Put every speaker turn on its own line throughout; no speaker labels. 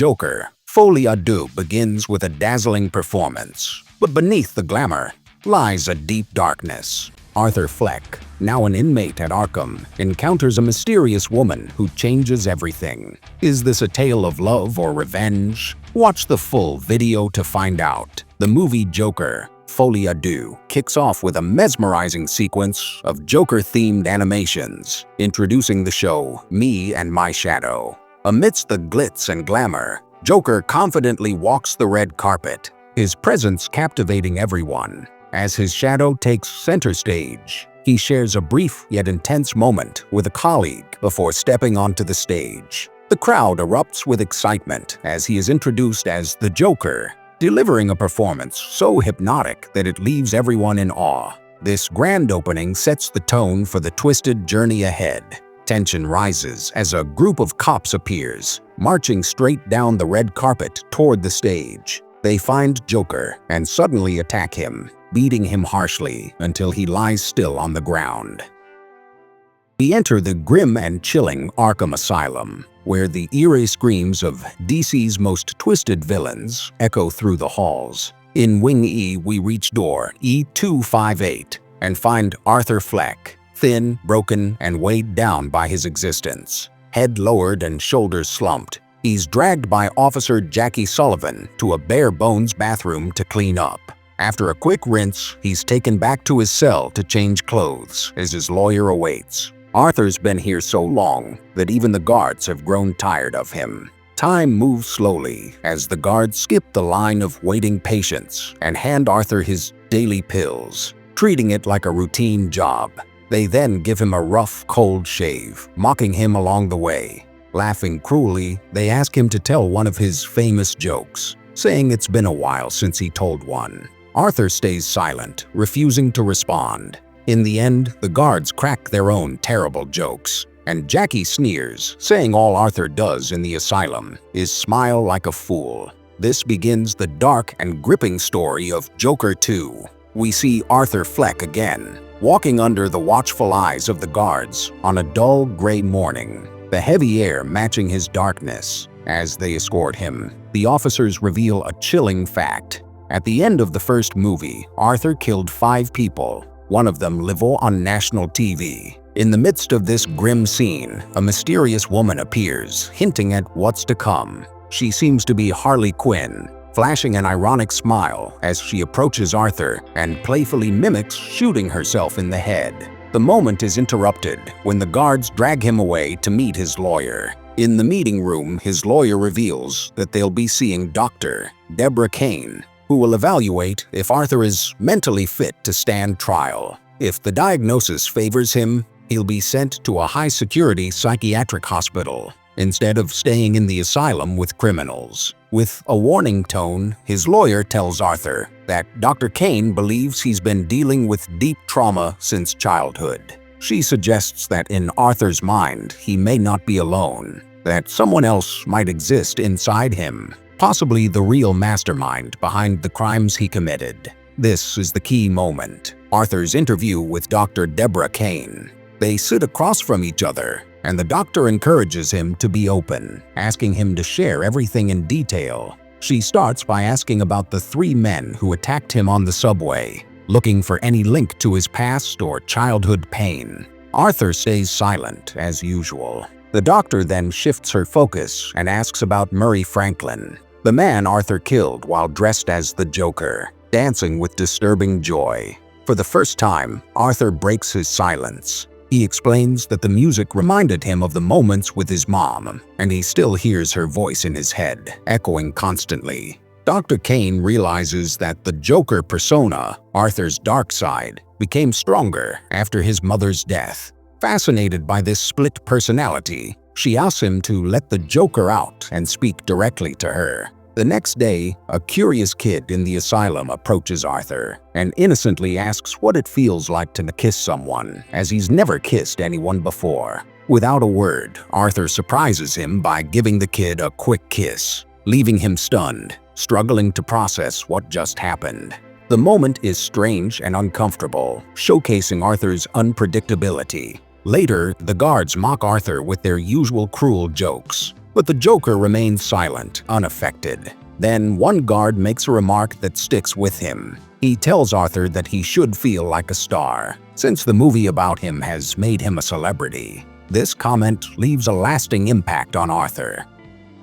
Joker, Folie Deux begins with a dazzling performance, but beneath the glamour lies a deep darkness. Arthur Fleck, now an inmate at Arkham, encounters a mysterious woman who changes everything. Is this a tale of love or revenge? Watch the full video to find out. The movie Joker, Folie Deux kicks off with a mesmerizing sequence of Joker-themed animations, introducing the show Me and My Shadow. Amidst the glitz and glamour, Joker confidently walks the red carpet, his presence captivating everyone. As his shadow takes center stage, he shares a brief yet intense moment with a colleague before stepping onto the stage. The crowd erupts with excitement as he is introduced as the Joker, delivering a performance so hypnotic that it leaves everyone in awe. This grand opening sets the tone for the twisted journey ahead. Tension rises as a group of cops appears, marching straight down the red carpet toward the stage. They find Joker and suddenly attack him, beating him harshly until he lies still on the ground. We enter the grim and chilling Arkham Asylum, where the eerie screams of DC's most twisted villains echo through the halls. In Wing E, we reach door E258 and find Arthur Fleck, thin, broken, and weighed down by his existence. Head lowered and shoulders slumped, he's dragged by Officer Jackie Sullivan to a bare-bones bathroom to clean up. After a quick rinse, he's taken back to his cell to change clothes as his lawyer awaits. Arthur's been here so long that even the guards have grown tired of him. Time moves slowly as the guards skip the line of waiting patients and hand Arthur his daily pills, treating it like a routine job. They then give him a rough, cold shave, mocking him along the way. Laughing cruelly, they ask him to tell one of his famous jokes, saying it's been a while since he told one. Arthur stays silent, refusing to respond. In the end, the guards crack their own terrible jokes, and Jackie sneers, saying all Arthur does in the asylum is smile like a fool. This begins the dark and gripping story of Joker 2. We see Arthur Fleck again, walking under the watchful eyes of the guards on a dull gray morning, the heavy air matching his darkness. As they escort him, the officers reveal a chilling fact. At the end of the first movie, Arthur killed 5 people, one of them live on national TV. In the midst of this grim scene, a mysterious woman appears, hinting at what's to come. She seems to be Harley Quinn, flashing an ironic smile as she approaches Arthur and playfully mimics shooting herself in the head. The moment is interrupted when the guards drag him away to meet his lawyer. In the meeting room, his lawyer reveals that they'll be seeing Dr. Deborah Kane, who will evaluate if Arthur is mentally fit to stand trial. If the diagnosis favors him, he'll be sent to a high-security psychiatric hospital instead of staying in the asylum with criminals. With a warning tone, his lawyer tells Arthur that Dr. Kane believes he's been dealing with deep trauma since childhood. She suggests that in Arthur's mind, he may not be alone, that someone else might exist inside him, possibly the real mastermind behind the crimes he committed. This is the key moment, Arthur's interview with Dr. Deborah Kane. They sit across from each other, and the doctor encourages him to be open, asking him to share everything in detail. She starts by asking about the 3 men who attacked him on the subway, looking for any link to his past or childhood pain. Arthur stays silent, as usual. The doctor then shifts her focus and asks about Murray Franklin, the man Arthur killed while dressed as the Joker, dancing with disturbing joy. For the first time, Arthur breaks his silence. He explains that the music reminded him of the moments with his mom, and he still hears her voice in his head, echoing constantly. Dr. Kane realizes that the Joker persona, Arthur's dark side, became stronger after his mother's death. Fascinated by this split personality, she asks him to let the Joker out and speak directly to her. The next day, a curious kid in the asylum approaches Arthur and innocently asks what it feels like to kiss someone, as he's never kissed anyone before. Without a word, Arthur surprises him by giving the kid a quick kiss, leaving him stunned, struggling to process what just happened. The moment is strange and uncomfortable, showcasing Arthur's unpredictability. Later, the guards mock Arthur with their usual cruel jokes, but the Joker remains silent, unaffected. Then one guard makes a remark that sticks with him. He tells Arthur that he should feel like a star, since the movie about him has made him a celebrity. This comment leaves a lasting impact on Arthur.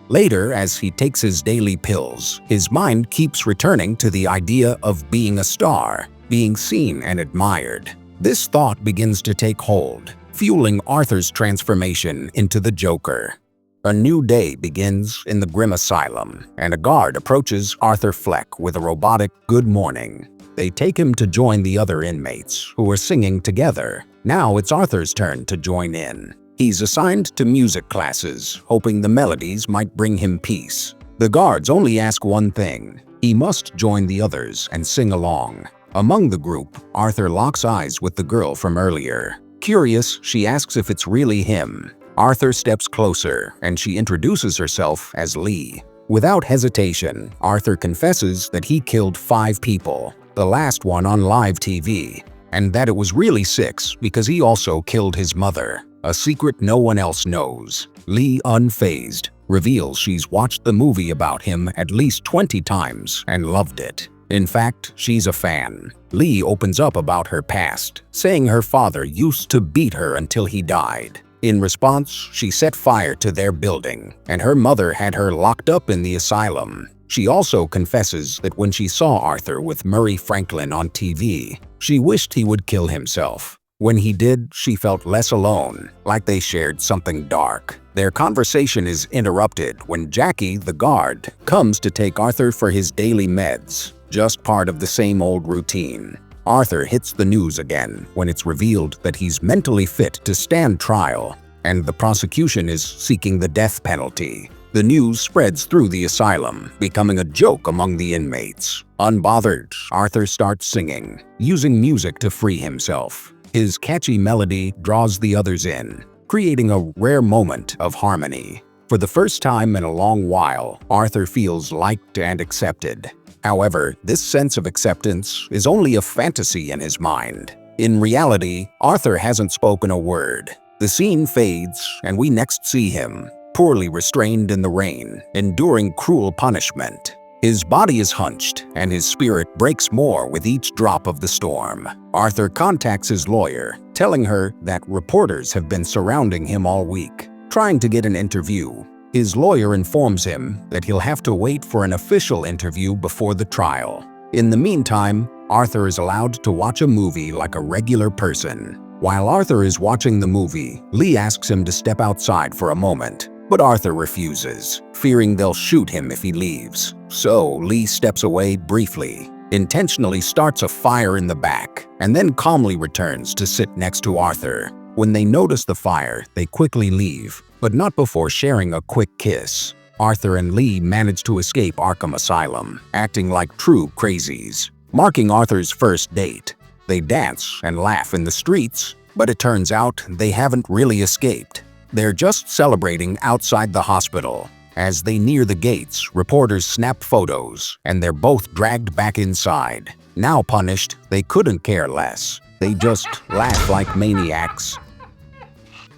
Later, as he takes his daily pills, his mind keeps returning to the idea of being a star, being seen and admired. This thought begins to take hold, fueling Arthur's transformation into the Joker. A new day begins in the Grim Asylum, and a guard approaches Arthur Fleck with a robotic "Good morning." They take him to join the other inmates, who are singing together. Now it's Arthur's turn to join in. He's assigned to music classes, hoping the melodies might bring him peace. The guards only ask one thing: he must join the others and sing along. Among the group, Arthur locks eyes with the girl from earlier. Curious, she asks if it's really him. Arthur steps closer, and she introduces herself as Lee. Without hesitation, Arthur confesses that he killed 5 people, the last one on live TV, and that it was really 6 because he also killed his mother, a secret no one else knows. Lee, unfazed, reveals she's watched the movie about him at least 20 times and loved it. In fact, she's a fan. Lee opens up about her past, saying her father used to beat her until he died. In response, she set fire to their building, and her mother had her locked up in the asylum. She also confesses that when she saw Arthur with Murray Franklin on TV, she wished he would kill himself. When he did, she felt less alone, like they shared something dark. Their conversation is interrupted when Jackie, the guard, comes to take Arthur for his daily meds, just part of the same old routine. Arthur hits the news again when it's revealed that he's mentally fit to stand trial, and the prosecution is seeking the death penalty. The news spreads through the asylum, becoming a joke among the inmates. Unbothered, Arthur starts singing, using music to free himself. His catchy melody draws the others in, creating a rare moment of harmony. For the first time in a long while, Arthur feels liked and accepted. However, this sense of acceptance is only a fantasy in his mind. In reality, Arthur hasn't spoken a word. The scene fades, and we next see him, poorly restrained in the rain, enduring cruel punishment. His body is hunched, and his spirit breaks more with each drop of the storm. Arthur contacts his lawyer, telling her that reporters have been surrounding him all week, trying to get an interview. His lawyer informs him that he'll have to wait for an official interview before the trial. In the meantime, Arthur is allowed to watch a movie like a regular person. While Arthur is watching the movie, Lee asks him to step outside for a moment, but Arthur refuses, fearing they'll shoot him if he leaves. So Lee steps away briefly, intentionally starts a fire in the back, and then calmly returns to sit next to Arthur. When they notice the fire, they quickly leave, but not before sharing a quick kiss. Arthur and Lee manage to escape Arkham Asylum, acting like true crazies, marking Arthur's first date. They dance and laugh in the streets, but it turns out they haven't really escaped. They're just celebrating outside the hospital. As they near the gates, reporters snap photos, and they're both dragged back inside. Now punished, they couldn't care less. They just laugh like maniacs.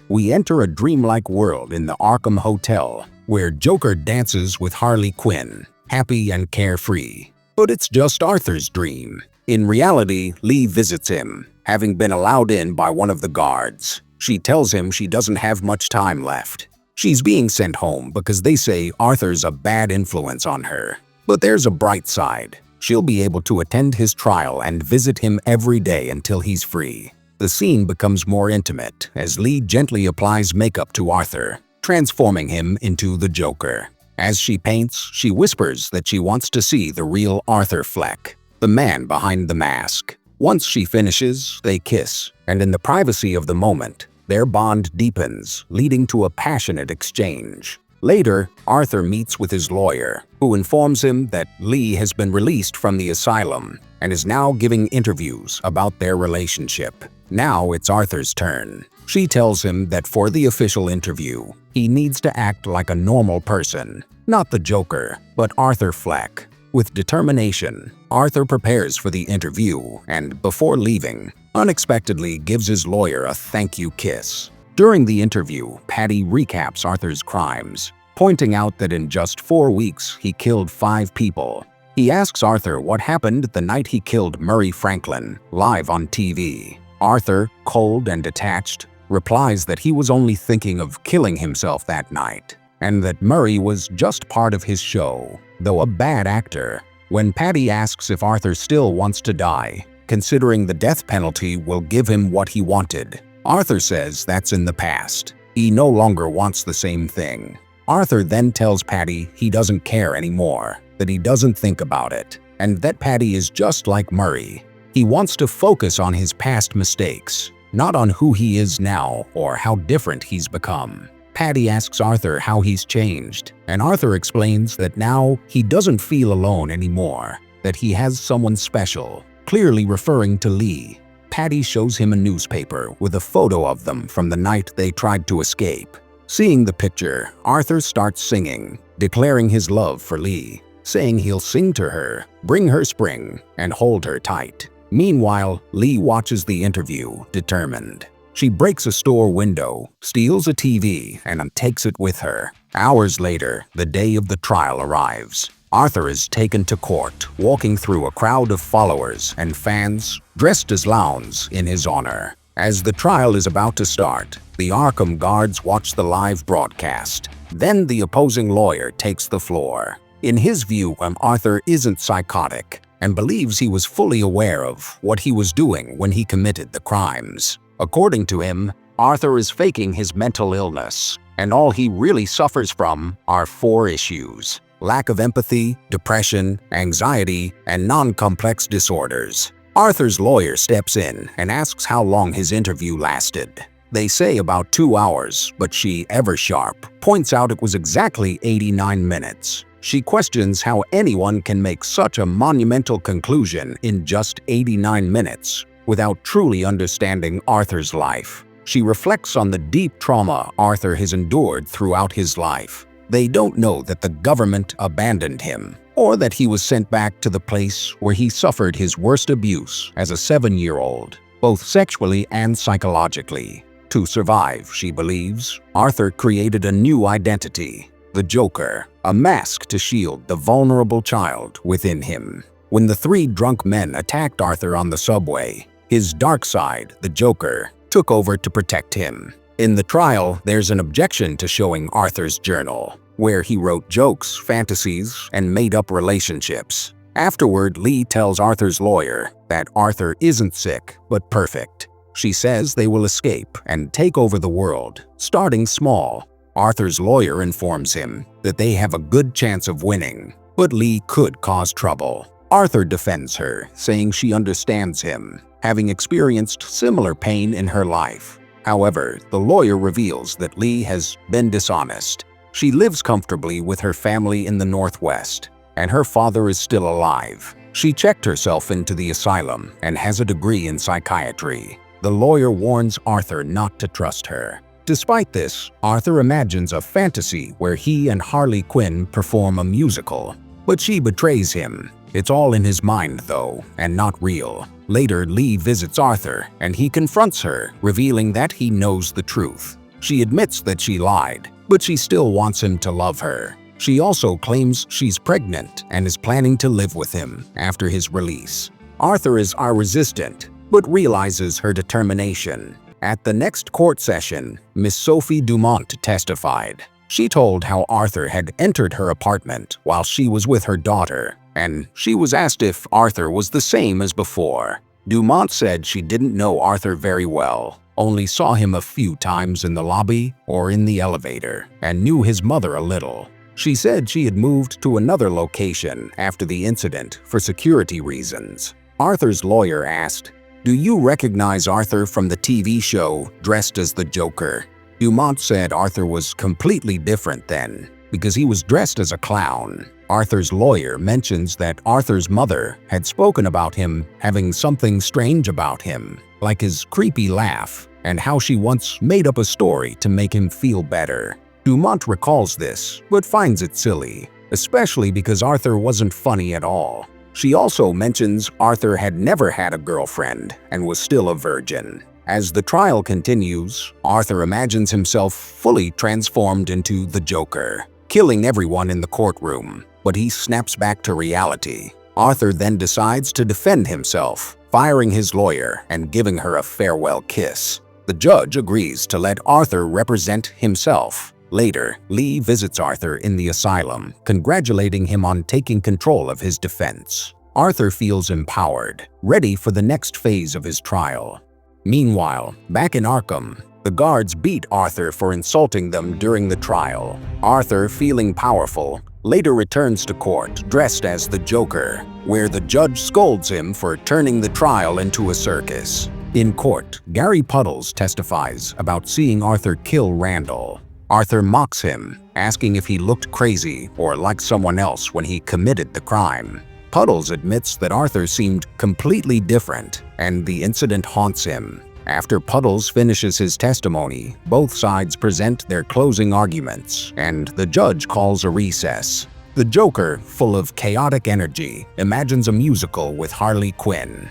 We enter a dreamlike world in the Arkham Hotel, where Joker dances with Harley Quinn, happy and carefree. But it's just Arthur's dream. In reality, Lee visits him, having been allowed in by one of the guards. She tells him she doesn't have much time left. She's being sent home because they say Arthur's a bad influence on her. But there's a bright side. She'll be able to attend his trial and visit him every day until he's free. The scene becomes more intimate as Lee gently applies makeup to Arthur, transforming him into the Joker. As she paints, she whispers that she wants to see the real Arthur Fleck, the man behind the mask. Once she finishes, they kiss, and in the privacy of the moment, their bond deepens, leading to a passionate exchange. Later, Arthur meets with his lawyer, who informs him that Lee has been released from the asylum and is now giving interviews about their relationship. Now it's Arthur's turn. She tells him that for the official interview, he needs to act like a normal person, not the Joker, but Arthur Fleck. With determination, Arthur prepares for the interview and, before leaving, unexpectedly gives his lawyer a thank you kiss. During the interview, Patty recaps Arthur's crimes, pointing out that in just 4 weeks he killed 5 people. He asks Arthur what happened the night he killed Murray Franklin, live on TV. Arthur, cold and detached, replies that he was only thinking of killing himself that night, and that Murray was just part of his show, though a bad actor. When Patty asks if Arthur still wants to die, considering the death penalty will give him what he wanted, Arthur says that's in the past. He no longer wants the same thing. Arthur then tells Patty he doesn't care anymore, that he doesn't think about it, and that Patty is just like Murray. He wants to focus on his past mistakes, not on who he is now or how different he's become. Patty asks Arthur how he's changed, and Arthur explains that now he doesn't feel alone anymore, that he has someone special, clearly referring to Lee. Patty shows him a newspaper with a photo of them from the night they tried to escape. Seeing the picture, Arthur starts singing, declaring his love for Lee, saying he'll sing to her, bring her spring, and hold her tight. Meanwhile, Lee watches the interview, determined. She breaks a store window, steals a TV, and takes it with her. Hours later, the day of the trial arrives. Arthur is taken to court, walking through a crowd of followers and fans dressed as clowns in his honor. As the trial is about to start, the Arkham guards watch the live broadcast. Then the opposing lawyer takes the floor. In his view, Arthur isn't psychotic and believes he was fully aware of what he was doing when he committed the crimes. According to him, Arthur is faking his mental illness, and all he really suffers from are 4 issues: lack of empathy, depression, anxiety, and non-complex disorders. Arthur's lawyer steps in and asks how long his interview lasted. They say about 2 hours, but she, ever sharp, points out it was exactly 89 minutes. She questions how anyone can make such a monumental conclusion in just 89 minutes without truly understanding Arthur's life. She reflects on the deep trauma Arthur has endured throughout his life. They don't know that the government abandoned him, or that he was sent back to the place where he suffered his worst abuse as a 7-year-old, both sexually and psychologically. To survive, she believes, Arthur created a new identity, the Joker, a mask to shield the vulnerable child within him. When the 3 drunk men attacked Arthur on the subway, his dark side, the Joker, took over to protect him. In the trial, there's an objection to showing Arthur's journal, where he wrote jokes, fantasies, and made-up relationships. Afterward, Lee tells Arthur's lawyer that Arthur isn't sick, but perfect. She says they will escape and take over the world, starting small. Arthur's lawyer informs him that they have a good chance of winning, but Lee could cause trouble. Arthur defends her, saying she understands him, having experienced similar pain in her life. However, the lawyer reveals that Lee has been dishonest. She lives comfortably with her family in the Northwest, and her father is still alive. She checked herself into the asylum and has a degree in psychiatry. The lawyer warns Arthur not to trust her. Despite this, Arthur imagines a fantasy where he and Harley Quinn perform a musical, but she betrays him. It's all in his mind, though, and not real. Later, Lee visits Arthur, and he confronts her, revealing that he knows the truth. She admits that she lied, but she still wants him to love her. She also claims she's pregnant and is planning to live with him after his release. Arthur is resistant, but realizes her determination. At the next court session, Miss Sophie Dumont testified. She told how Arthur had entered her apartment while she was with her daughter, and she was asked if Arthur was the same as before. Dumont said she didn't know Arthur very well, only saw him a few times in the lobby or in the elevator, and knew his mother a little. She said she had moved to another location after the incident for security reasons. Arthur's lawyer asked, "Do you recognize Arthur from the TV show dressed as the Joker?" Dumont said Arthur was completely different then, because he was dressed as a clown. Arthur's lawyer mentions that Arthur's mother had spoken about him having something strange about him, like his creepy laugh, and how she once made up a story to make him feel better. Dumont recalls this, but finds it silly, especially because Arthur wasn't funny at all. She also mentions Arthur had never had a girlfriend and was still a virgin. As the trial continues, Arthur imagines himself fully transformed into the Joker. killing everyone in the courtroom. But he snaps back to reality. Arthur then decides to defend himself, firing his lawyer and giving her a farewell kiss. The judge agrees to let Arthur represent himself. Later, Lee visits Arthur in the asylum, congratulating him on taking control of his defense. Arthur feels empowered, ready for the next phase of his trial. Meanwhile, back in Arkham, the guards beat Arthur for insulting them during the trial. Arthur, feeling powerful, later returns to court dressed as the Joker, where the judge scolds him for turning the trial into a circus. In court, Gary Puddles testifies about seeing Arthur kill Randall. Arthur mocks him, asking if he looked crazy or like someone else when he committed the crime. Puddles admits that Arthur seemed completely different, and the incident haunts him. After Puddles finishes his testimony, both sides present their closing arguments, and the judge calls a recess. The Joker, full of chaotic energy, imagines a musical with Harley Quinn.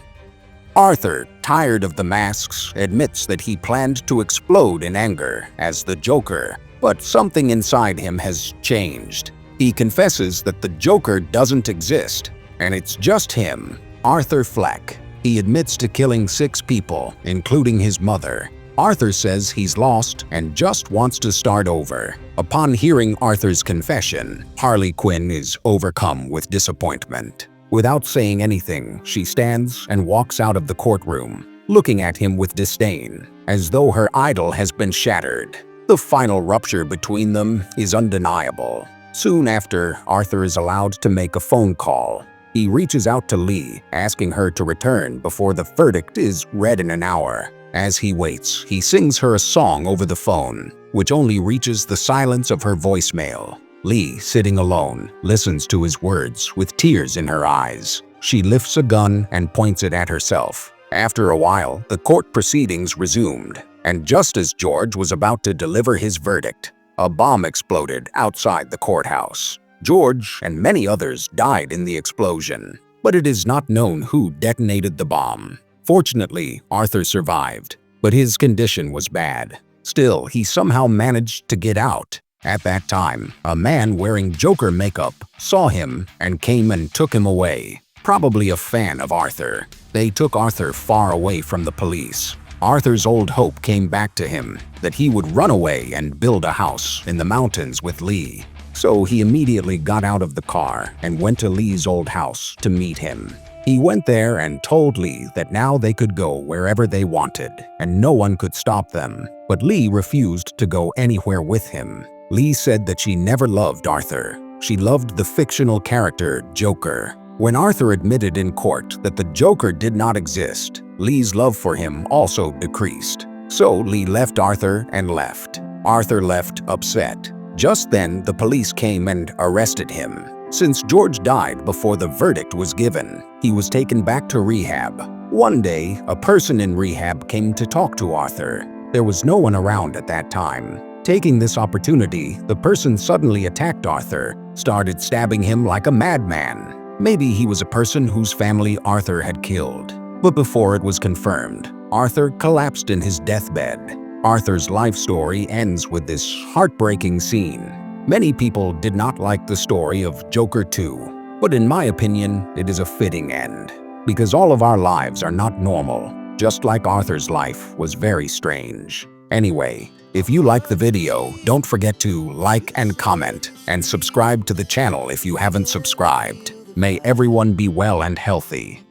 Arthur, tired of the masks, admits that he planned to explode in anger as the Joker, but something inside him has changed. He confesses that the Joker doesn't exist, and it's just him, Arthur Fleck. He admits to killing 6 people, including his mother. Arthur says he's lost and just wants to start over. Upon hearing Arthur's confession, Harley Quinn is overcome with disappointment. Without saying anything, she stands and walks out of the courtroom, looking at him with disdain, as though her idol has been shattered. The final rupture between them is undeniable. Soon after, Arthur is allowed to make a phone call. He reaches out to Lee, asking her to return before the verdict is read in an hour. As he waits, he sings her a song over the phone, which only reaches the silence of her voicemail. Lee, sitting alone, listens to his words with tears in her eyes. She lifts a gun and points it at herself. After a while, the court proceedings resumed, and just as George was about to deliver his verdict, a bomb exploded outside the courthouse. George and many others died in the explosion, but it is not known who detonated the bomb. Fortunately, Arthur survived, but his condition was bad. Still, he somehow managed to get out. At that time, a man wearing Joker makeup saw him and came and took him away. Probably a fan of Arthur. They took Arthur far away from the police. Arthur's old hope came back to him, that he would run away and build a house in the mountains with Lee. So he immediately got out of the car and went to Lee's old house to meet him. He went there and told Lee that now they could go wherever they wanted, and no one could stop them. But Lee refused to go anywhere with him. Lee said that she never loved Arthur. She loved the fictional character Joker. When Arthur admitted in court that the Joker did not exist, Lee's love for him also decreased. So Lee left Arthur and left. Arthur left upset. Just then, the police came and arrested him. Since George died before the verdict was given, he was taken back to rehab. One day, a person in rehab came to talk to Arthur. There was no one around at that time. Taking this opportunity, the person suddenly attacked Arthur, started stabbing him like a madman. Maybe he was a person whose family Arthur had killed. But before it was confirmed, Arthur collapsed in his deathbed. Arthur's life story ends with this heartbreaking scene. Many people did not like the story of Joker 2, but in my opinion, it is a fitting end. Because all of our lives are not normal, just like Arthur's life was very strange. Anyway, if you like the video, don't forget to like and comment, and subscribe to the channel if you haven't subscribed. May everyone be well and healthy.